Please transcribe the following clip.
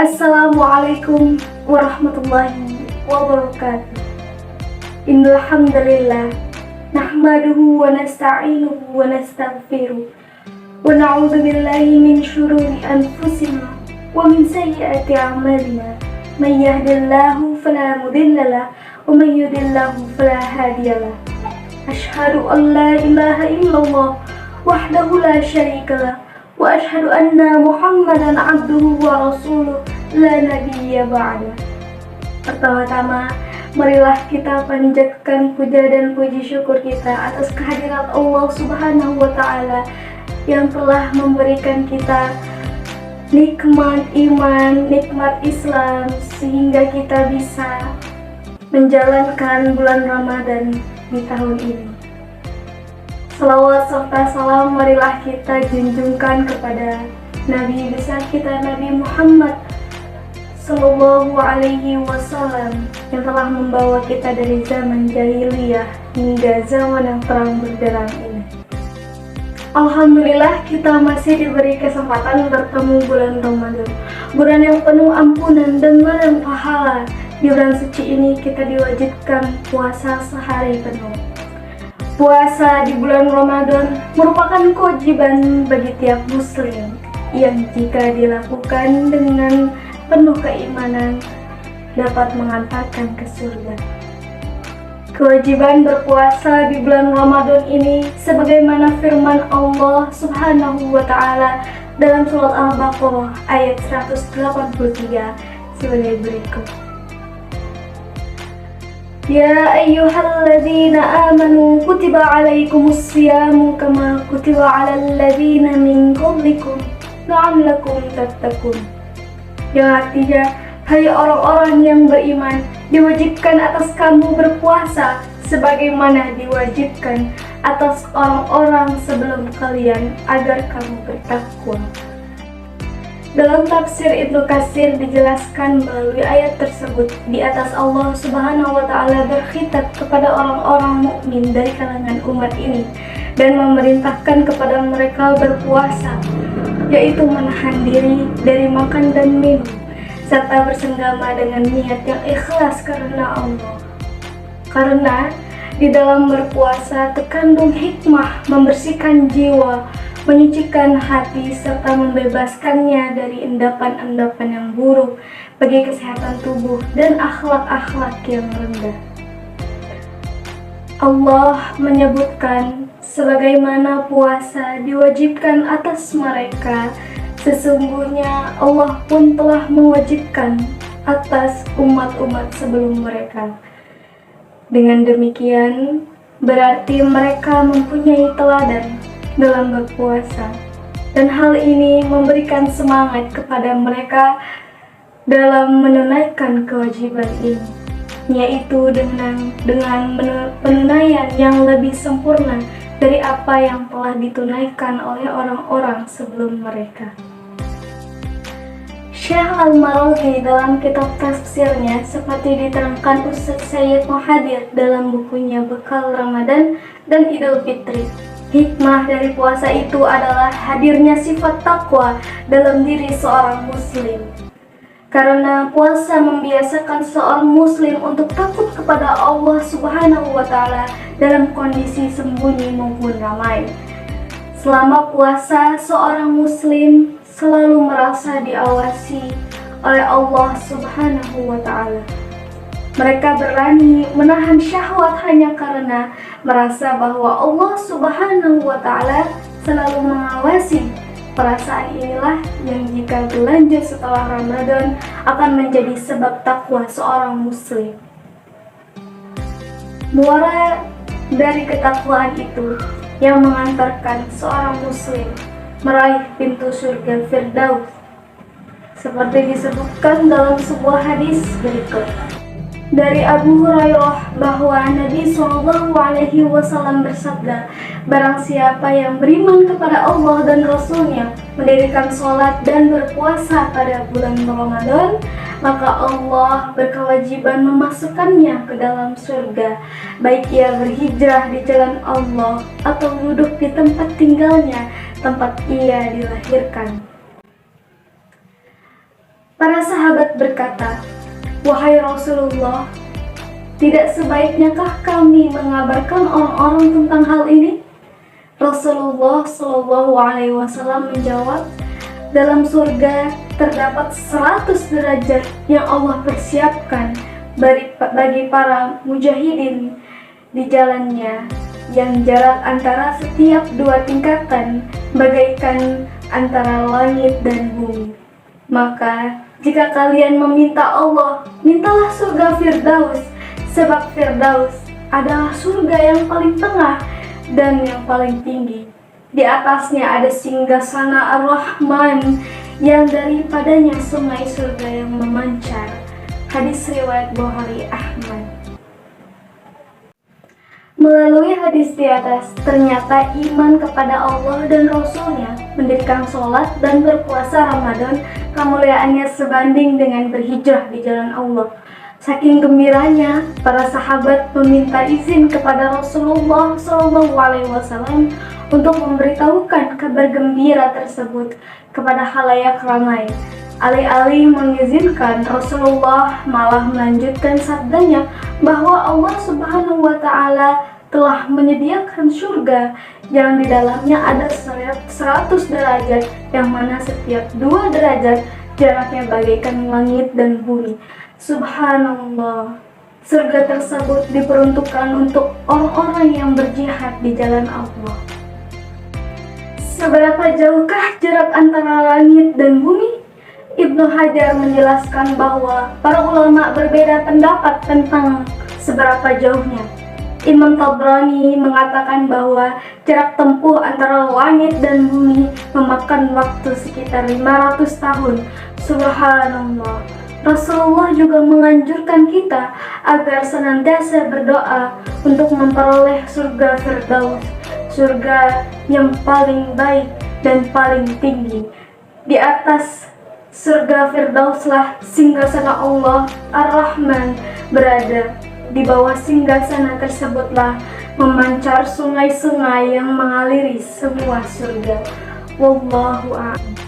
Assalamualaikum warahmatullahi wabarakatuh. Innal hamdalillah nahmaduhu wa nasta'inuhu wa nastaghfiruh wa na'udzu billahi min syururi anfusina wa min sayyiati a'malina. May yahdihillahu fala mudhillalah wa may yudhlilhu fala hadiyalah. Asyhadu an la ilaha illallah wahdahu la syarikalah wa asyhadu anna Muhammadan abduhu wa rasuluh la nabiyya ba'da. Pertama-tama, marilah kita panjatkan puja dan puji syukur kita atas kehadirat Allah Subhanahu wa Ta'ala yang telah memberikan kita nikmat iman, nikmat Islam, sehingga kita bisa menjalankan bulan Ramadan di tahun ini. Salawat serta salam marilah kita junjungkan kepada Nabi besar kita, Nabi Muhammad Sallallahu Alaihi Wasallam, yang telah membawa kita dari zaman jahiliyah hingga zaman yang terang benderang ini. Alhamdulillah, kita masih diberi kesempatan bertemu bulan Ramadan, bulan yang penuh ampunan dan ladang pahala. Di bulan suci ini kita diwajibkan puasa sehari penuh. Puasa di bulan Ramadan merupakan kewajiban bagi tiap muslim yang jika dilakukan dengan penuh keimanan dapat mengantarkan ke surga. Kewajiban berpuasa di bulan Ramadan ini sebagaimana firman Allah Subhanahu wa Ta'ala dalam surat Al-Baqarah ayat 183 sebagai berikut. Ya ayyuhalladzina amanu kutiba alaikumus siyamu kama kutiba alal ladzina min qablikum la'allakum tattaqun. Yang artinya, hai orang-orang yang beriman, diwajibkan atas kamu berpuasa sebagaimana diwajibkan atas orang-orang sebelum kalian agar kamu bertakwa. Dalam tafsir Ibnu Katsir dijelaskan melalui ayat tersebut, di atas Allah Subhanahu wa Ta'ala berkhitab kepada orang-orang mukmin dari kalangan umat ini dan memerintahkan kepada mereka berpuasa, yaitu menahan diri dari makan dan minum serta bersenggama dengan niat yang ikhlas karena Allah. Karena di dalam berpuasa terkandung hikmah membersihkan jiwa, menyucikan hati, serta membebaskannya dari endapan-endapan yang buruk bagi kesehatan tubuh dan akhlak-akhlak yang rendah. Allah menyebutkan sebagaimana puasa diwajibkan atas mereka, sesungguhnya Allah pun telah mewajibkan atas umat-umat sebelum mereka. Dengan demikian, berarti mereka mempunyai teladan dalam berpuasa, dan hal ini memberikan semangat kepada mereka dalam menunaikan kewajiban ini, yaitu dengan penunaian yang lebih sempurna dari apa yang telah ditunaikan oleh orang-orang sebelum mereka. Syekh Al-Maraghi dalam kitab tafsirnya seperti diterangkan Ustaz Sayyid Muhadir dalam bukunya Bekal Ramadan dan Idul Fitri. Hikmah dari puasa itu adalah hadirnya sifat takwa dalam diri seorang muslim. Karena puasa membiasakan seorang muslim untuk takut kepada Allah Subhanahu wa Ta'ala dalam kondisi sembunyi maupun ramai. Selama puasa, seorang muslim selalu merasa diawasi oleh Allah Subhanahu wa Ta'ala. Mereka berani menahan syahwat hanya karena merasa bahwa Allah Subhanahu wa Ta'ala selalu mengawasi. Perasaan inilah yang jika berlanjut setelah Ramadan akan menjadi sebab takwa seorang muslim. Muara dari ketakwaan itu yang mengantarkan seorang muslim meraih pintu surga Firdaus, seperti disebutkan dalam sebuah hadis berikut. Dari Abu Hurairah bahwa Nabi Shallallahu Alaihi Wasallam bersabda, barang siapa yang beriman kepada Allah dan Rasulnya, mendirikan sholat dan berpuasa pada bulan Ramadan, maka Allah berkewajiban memasukkannya ke dalam surga, baik ia berhijrah di jalan Allah atau duduk di tempat tinggalnya, tempat ia dilahirkan. Para sahabat berkata, "Wahai Rasulullah, tidak sebaiknyakah kami mengabarkan orang-orang tentang hal ini?" Rasulullah Shallallahu Alaihi Wasallam menjawab, "Dalam surga terdapat 100 derajat yang Allah persiapkan bagi para mujahidin di jalannya, yang jarak antara setiap dua tingkatan bagaikan antara langit dan bumi. Maka jika kalian meminta Allah, mintalah surga Firdaus, sebab Firdaus adalah surga yang paling tengah dan yang paling tinggi. Di atasnya ada singgasana Ar-Rahman yang daripadanya sungai surga yang memancar." Hadis riwayat Bukhari Ahmad. Melalui hadis di atas, ternyata iman kepada Allah dan Rasul-Nya, mendirikan sholat dan berpuasa Ramadan, kemuliaannya sebanding dengan berhijrah di jalan Allah. Saking gembiranya, para sahabat meminta izin kepada Rasulullah SAW untuk memberitahukan kabar gembira tersebut kepada khalayak ramai. Alih-alih mengizinkan, Rasulullah malah melanjutkan sabdanya bahwa Allah Subhanahu wa Ta'ala telah menyediakan surga yang di dalamnya ada 100 derajat, yang mana setiap 2 derajat jaraknya bagaikan langit dan bumi. Subhanallah, surga tersebut diperuntukkan untuk orang-orang yang berjihad di jalan Allah. Seberapa jauhkah jarak antara langit dan bumi? Ibnu Hajar menjelaskan bahwa para ulama berbeda pendapat tentang seberapa jauhnya. Imam Tabrani mengatakan bahwa jarak tempuh antara langit dan bumi memakan waktu sekitar 500 tahun. Subhanallah. Rasulullah juga menganjurkan kita agar senantiasa berdoa untuk memperoleh surga Firdaus, surga yang paling baik dan paling tinggi. Di atas surga Firdauslah singgasana Allah Ar-Rahman berada. Di bawah singgasana tersebutlah memancar sungai-sungai yang mengaliri semua surga. Wallahu a'lam.